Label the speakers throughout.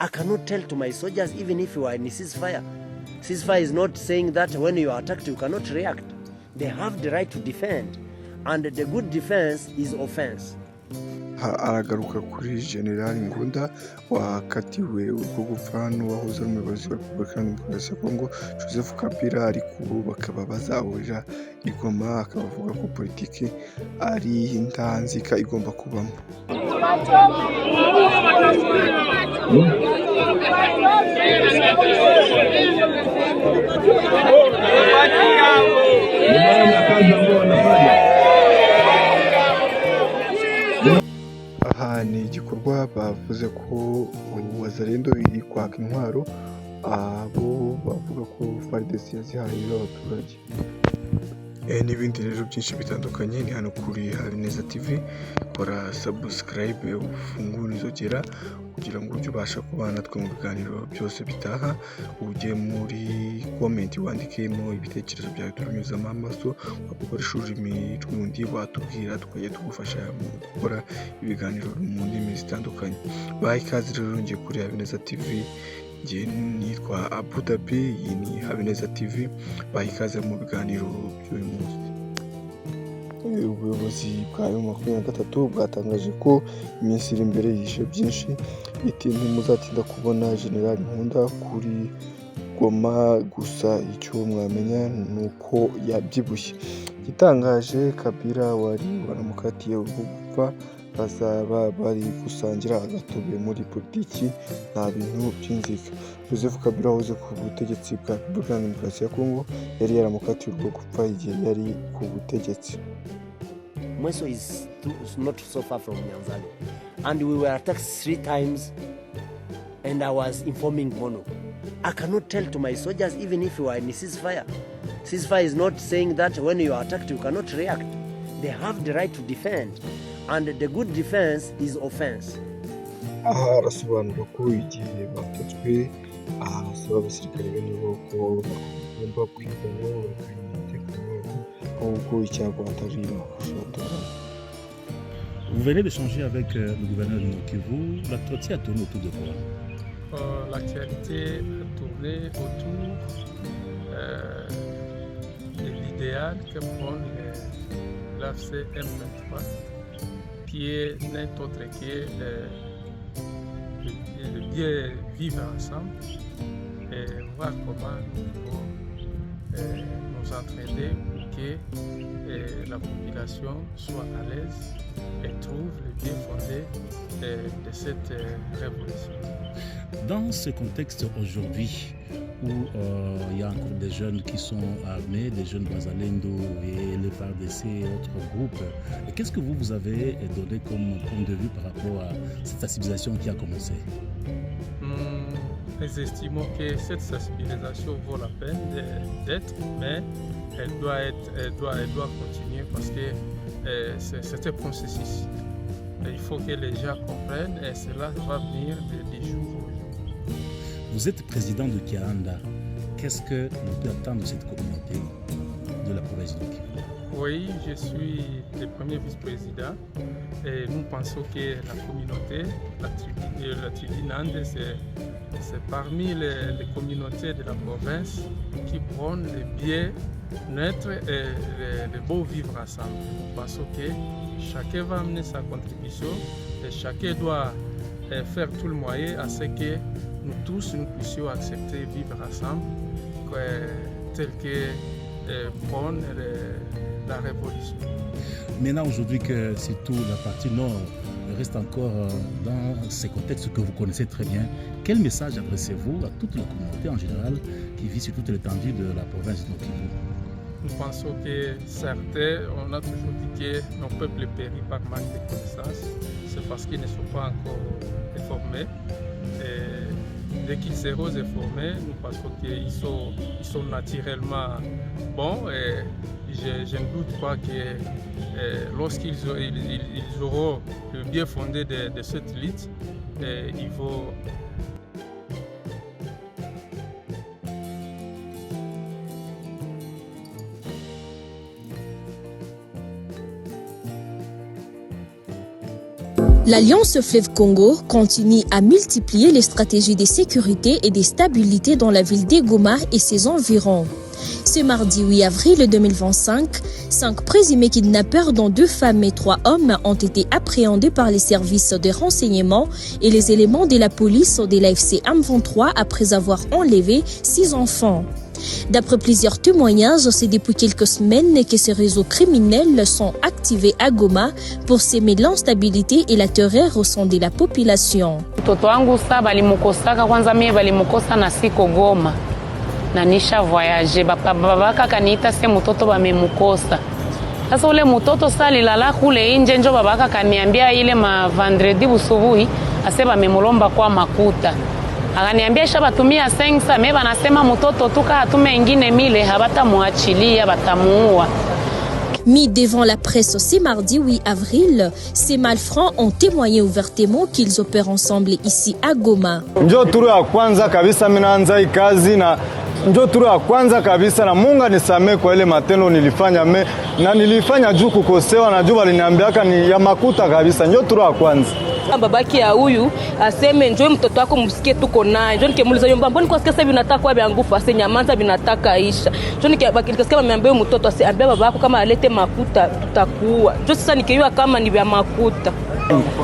Speaker 1: I cannot tell to my soldiers even if you are in a ceasefire. Ceasefire is not saying that when you are attacked you cannot react. They have the right to defend, and the good defense is offense.
Speaker 2: Aragaruka kuri General Ngunda wakatiwe urwo gupfa n'uwahoze ari umuyobozi wa Repubulika Iharanira Demokarasi ya Kongo Joseph Kabila, ariko ubu bakaba bazahurira i Goma, akaba avuga ko politiki ari intanzika igomba kubamo. Aha ni igikorwa bavuze ko Wazalendo iri kwaka intwaro, abo bavuga ko FARDC yazihaye abaturage. N'ibindi rero byinshi bitandukanye ni hano kuri Habineza TV. Kora subscribe, ufungure inzogera kugira ngo ujye ubasha kubana natwe mu biganiro byose bitaha. Ujye muri comment wandikemo ibitekerezo byawe turunyuzamo amaso, wakoresha ururimi rw'undi watubwira tukajya tugufasha mu gukora ibiganiro mu ndimi zitandukanye. Baha ikaze rero ngiye kuri Habineza TV. Njye nitwa Abu Dhabi, iyi ni Habineza TV. Baha ikaze mu biganiro by'uyu munsi. Ubuyobozi bwa M23 bwatangaje ko iminsi iri imbere yishe byinshi, iti ntimuzatinda kubona General Nkunda kuri Goma, gusa icyo mwamenya ni uko yabyibushye. Igitangaje, Kabila wari waramukatiye urwo gupfa bazaba bari gusangira agatobe muri politiki, nta bintu by'inzika. Joseph Kabila wahoze ku butegetsi bwa Repubulika Iharanira Demokarasi ya Kongo yari yaramukatiye urwo gupfa igihe yari ku butegetsi.
Speaker 1: Mweso is not so far from Nyanzale, and we were attacked 3 times, and I was informing Mono. I cannot tell to my soldiers even if you are in a ceasefire. Ceasefire is not saying that when you are attacked you cannot react. They have the right to defend, and the good defense is offense.
Speaker 2: Aha arasobanura ko igihe batatswe, asaba abasirikare bene bo ko bagomba kwigana bakarinda umutekano wabo, ahubwo icyago atari kushotora.
Speaker 3: Vous venez d'échanger avec le gouverneur de Nord-Kivu. L'actualité a tourné autour de quoi?
Speaker 4: L'actualité a tourné autour de l'idéal que prône l'AFC M23, qui est n'est autre que de bien vivre ensemble et voir comment nous pouvons nous entraider pour que la population soit à l'aise et trouve le bien fondé de cette révolution.
Speaker 3: Dans ce contexte aujourd'hui où il y a encore des jeunes qui sont armés, des jeunes Wazalendo et les FARDC et autres groupes, qu'est-ce que vous avez donné comme point de vue par rapport à cette sensibilisation qui a commencé?
Speaker 4: Nous estimons que cette sensibilisation vaut la peine d'être, mais elle doit continuer parce que c'est un processus. Il faut que les gens comprennent et cela va venir des jours au jour.
Speaker 3: Vous êtes président de Kianda. Qu'est-ce que nous peut attendre de cette communauté de la province de Kivu?
Speaker 4: Oui, je suis le premier vice-président et nous pensons que la communauté, la tribu Nande, c'est parmi les communautés de la province qui prônent le bien-être et le beau vivre ensemble. Nous pensons que chacun va amener sa contribution et chacun doit faire tout le moyen à ce que nous tous nous puissions accepter vivre ensemble tel que prône la révolution.
Speaker 3: Maintenant, aujourd'hui, que surtout la partie nord reste encore dans ces contextes que vous connaissez très bien, quel message adressez-vous à toute la communauté en général qui vit sur toute l'étendue de la province de Nord-Kivu?
Speaker 4: Nous pensons que certains, on a toujours dit que nos peuples périssent par manque de connaissances. C'est parce qu'ils ne sont pas encore informés. Et dès qu'ils seront informés, nous pensons qu'ils sont naturellement bons. Et je ne doute pas que lorsqu'ils auront le bien fondé de cette lutte, ils vont
Speaker 5: L'Alliance Fleuve Congo continue à multiplier les stratégies de sécurité et de stabilité dans la ville de Goma et ses environs. Ce mardi 8 avril 2025, 5 présumés kidnappeurs dont 2 femmes et 3 hommes ont été appréhendés par les services de renseignement et les éléments de la police de l'AFC M23 après avoir enlevé 6 enfants. D'après plusieurs témoignages, c'est depuis quelques semaines que ces réseaux criminels sont activés à Goma pour semer l'instabilité et la terreur au sein de la population.
Speaker 6: Na nisha voyage babaka kaniita se mtoto bamemukosa. Sasa ule mtoto salilala kule nje njo babaka kaniambia ile ma vendredi busubuhi ase bamemulomba kwa makuta. Akaniambia shabatumia sensa me banasema mtoto tuka atume ingine mile habatamuachilia batamuua.
Speaker 5: Mis devant la presse ce mardi 8 avril, ces malfrats ont témoigné ouvertement qu'ils opèrent ensemble ici à Goma.
Speaker 7: Njo turu ya kwanza kabisa minaanza kazi na njo turu ya kwanza kabisa na Mungu nisamee kwa ile matendo nilifanya na nilifanya juu kukosewa na juu waliniambiaka ni ya makuta kabisa. Njo turu ya kwanza.
Speaker 8: Babaki ya huyu aseme njoo mtoto wako msikie tuko naye. Njoo nikimuuliza yomba mbona kwa sasa vinataka kwa vyangufu ase nyamanza vinataka Isha. Njoo nikasikia ameambia mtoto asiambia babako kama alete makuta tutakuua. Njoo sasa nikiwa kama ni vya makuta.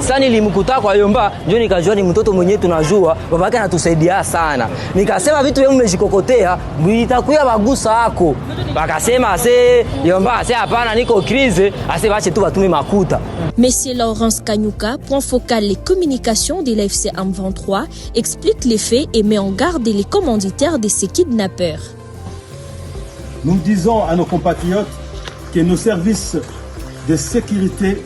Speaker 9: Sasa nilimkuta kwa yomba, njoo nikajua ni mtoto mwenyewe tunajua, babake anatusaidia sana. Nikasema vitu vyangu mmejikokotea, vitakuya bagusa yako. Bakasema ase yomba ase hapana niko krize, ase bache tu batume makuta.
Speaker 5: Monsieur Laurence Kanyuka, point focal les communications de l'AFC M23, explique les faits et met en garde les commanditaires de ces kidnappeurs.
Speaker 10: Nous disons à nos compatriotes que nos services de sécurité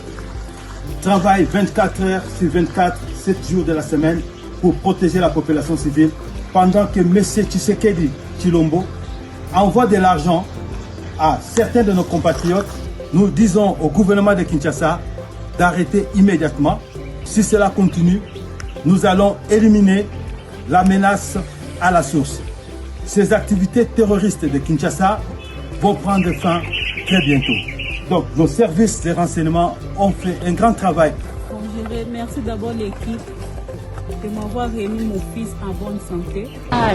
Speaker 10: travaillent 24 heures sur 24, 7 jours de la semaine pour protéger la population civile pendant que M. Tshisekedi Tshilombo envoie de l'argent à certains de nos compatriotes. Nous disons au gouvernement de Kinshasa d'arrêter immédiatement. Si cela continue, nous allons éliminer la menace à la source. Ces activités terroristes de Kinshasa vont prendre fin très bientôt. Donc, nos services de renseignement ont fait un grand travail.
Speaker 11: Je remercie d'abord l'équipe de m'avoir remis mon fils en bonne santé.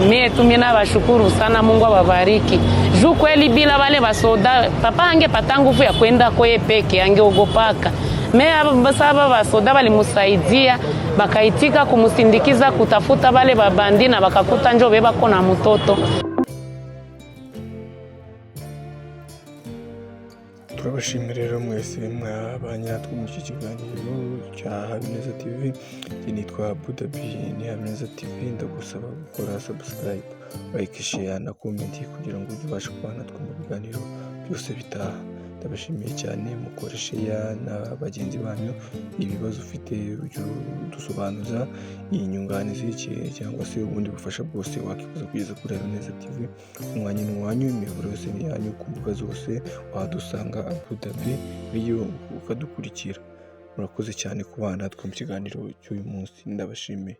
Speaker 6: Mie tumina bashukuru sana, Mungu awabariki. Juu kweli bila wale basoda papa angepata nguvu ya kwenda koye peke, angeogopaka. Saba basoda balimusaidia, bakaitika kumusindikiza kutafuta wale babandi na bakakuta njo bebako na mtoto.
Speaker 2: Turabashimira rero mwese mwabanye natwe mu kiganiro cya Habineza TV. Nitwa Budabi ni Habineza TV. Ndagusaba gukora subscribe, like, share na comment kugira ngo ubashe kubana natwe mu biganiro byose bitaha. Ndabashimiye cyane, mukoreshe na bagenzi banyu ibibazo ufite dusobanuza inyunganizi cyangwa se ubundi bufasha bwose wakifuza kugeza kuri Habineza TV. Umwanya n'uwanyu, imiburo yose ni yanyu, ku mbuga zose wadusanga Abu Dhabi iyo ukadukurikira. Murakoze cyane kubana natwe mu kiganiro cy'uyu munsi, ndabashimiye.